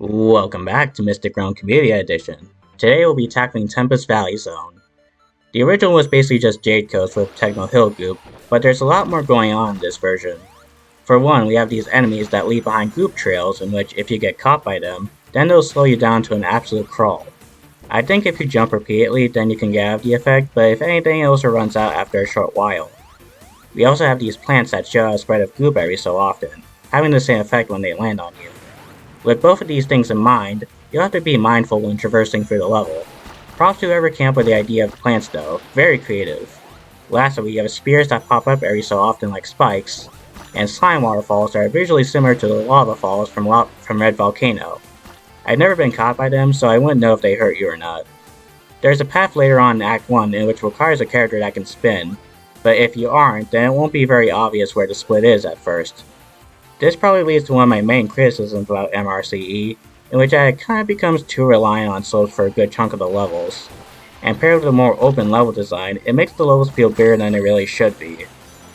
Welcome back to Mystic Realm Community Edition. Today we'll be tackling Tempest Valley Zone. The original was basically just Jade Coast with Techno Hill Goop, but there's a lot more going on in this version. For one, we have these enemies that leave behind goop trails in which if you get caught by them, then they'll slow you down to an absolute crawl. I think if you jump repeatedly, then you can get out of the effect, but if anything, it also runs out after a short while. We also have these plants that show out a spread of goop every so often, having the same effect when they land on you. With both of these things in mind, you'll have to be mindful when traversing through the level. Props to whoever came up with the idea of plants though, very creative. Lastly, you have spears that pop up every so often like spikes, and slime waterfalls that are visually similar to the lava falls from Red Volcano. I've never been caught by them, so I wouldn't know if they hurt you or not. There's a path later on in Act 1 in which requires a character that can spin, but if you aren't, then it won't be very obvious where the split is at first. This probably leads to one of my main criticisms about MRCE, in which it kind of becomes too reliant on slopes for a good chunk of the levels. And paired with a more open level design, it makes the levels feel bigger than they really should be.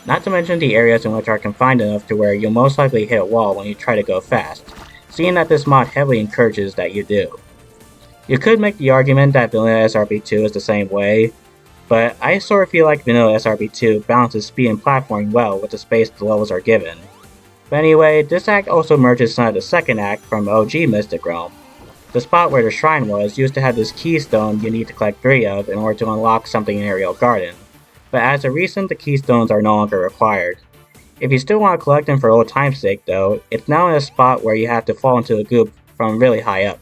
Not to mention the areas in which are confined enough to where you'll most likely hit a wall when you try to go fast, seeing that this mod heavily encourages that you do. You could make the argument that vanilla SRB2 is the same way, but I sort of feel like vanilla SRB2 balances speed and platforming well with the space the levels are given. But anyway, this act also merges some of the second act from OG Mystic Realm. The spot where the shrine was used to have this keystone you need to collect 3 of in order to unlock something in Aerial Garden, but as of recent the keystones are no longer required. If you still want to collect them for old time's sake though, it's now in a spot where you have to fall into a goop from really high up.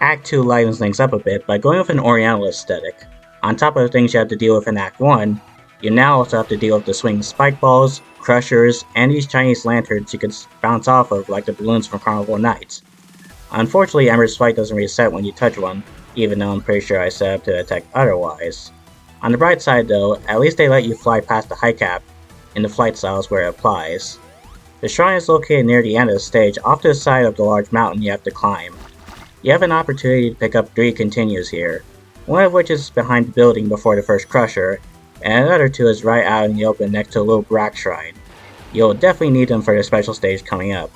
Act 2 lightens things up a bit by going with an Oriental aesthetic. On top of the things you have to deal with in Act 1, you now also have to deal with the swinging spike balls, crushers, and these Chinese lanterns you can bounce off of like the balloons from Carnival Nights. Unfortunately, Ember's flight doesn't reset when you touch one, even though I'm pretty sure I set up to detect otherwise. On the bright side though, at least they let you fly past the high cap in the flight styles where it applies. The shrine is located near the end of the stage off to the side of the large mountain you have to climb. You have an opportunity to pick up 3 continues here, one of which is behind the building before the first crusher, and another 2 is right out in the open next to a little Brack shrine. You'll definitely need them for the special stage coming up.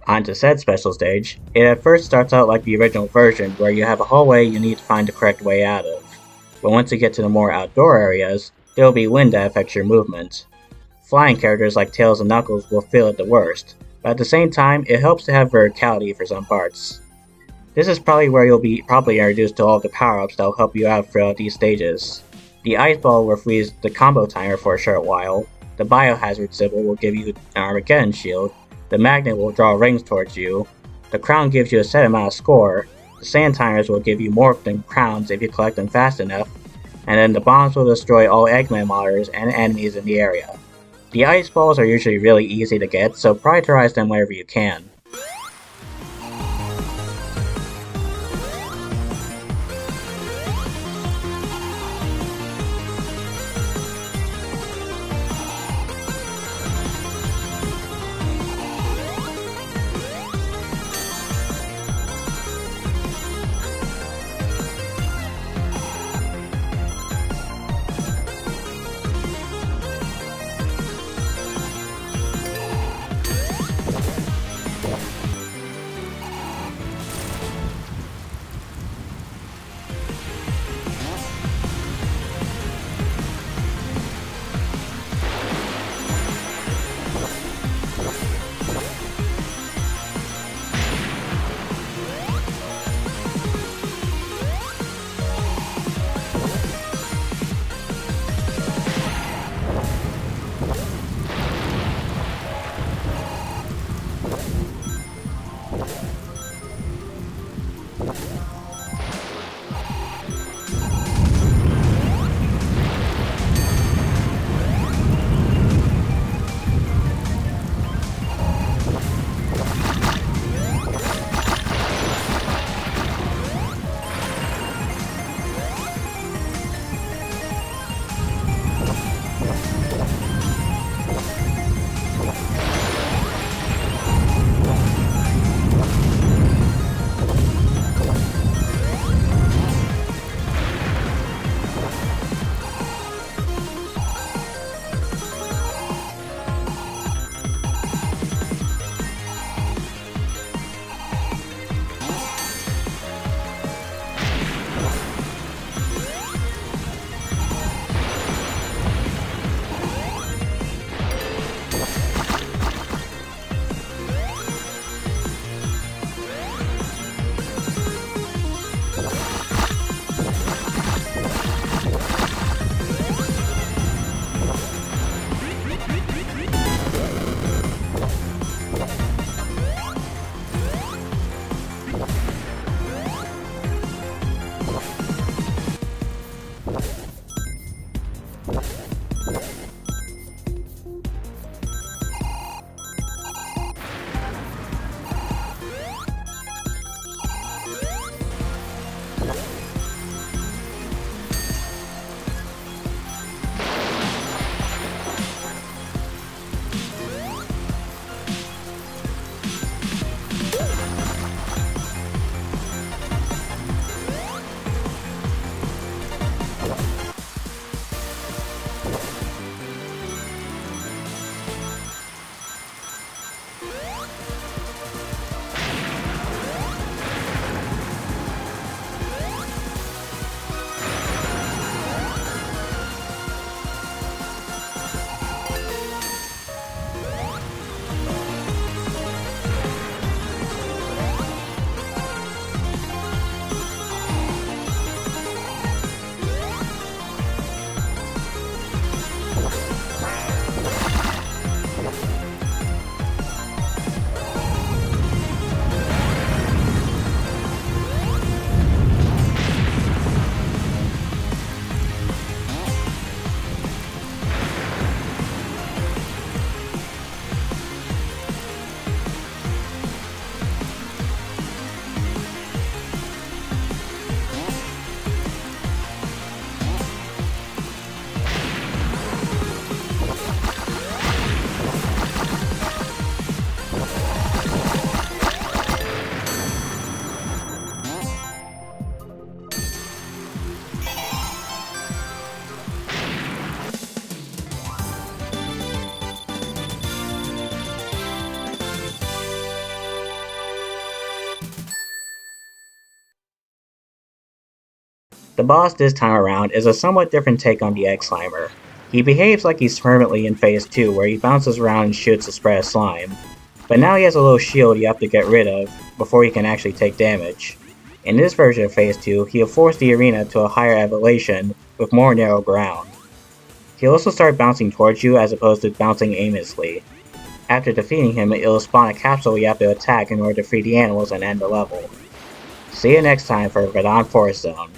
On to said special stage, it at first starts out like the original version where you have a hallway you need to find the correct way out of. But once you get to the more outdoor areas, there will be wind that affects your movement. Flying characters like Tails and Knuckles will feel it the worst, but at the same time, it helps to have verticality for some parts. This is probably where you'll be properly introduced to all of the power-ups that will help you out throughout these stages. The Ice Ball will freeze the combo timer for a short while, the Biohazard symbol will give you an Armageddon shield, the Magnet will draw rings towards you, the Crown gives you a set amount of score, the Sand Timers will give you more than crowns if you collect them fast enough, and then the Bombs will destroy all Eggman monitors and enemies in the area. The Ice Balls are usually really easy to get, so prioritize them wherever you can. The boss this time around is a somewhat different take on the Egg Slimer. He behaves like he's permanently in Phase 2 where he bounces around and shoots a spread of slime, but now he has a little shield you have to get rid of before he can actually take damage. In this version of Phase 2, he'll force the arena to a higher elevation with more narrow ground. He'll also start bouncing towards you as opposed to bouncing aimlessly. After defeating him, it'll spawn a capsule you have to attack in order to free the animals and end the level. See you next time for Verdant Forest Zone.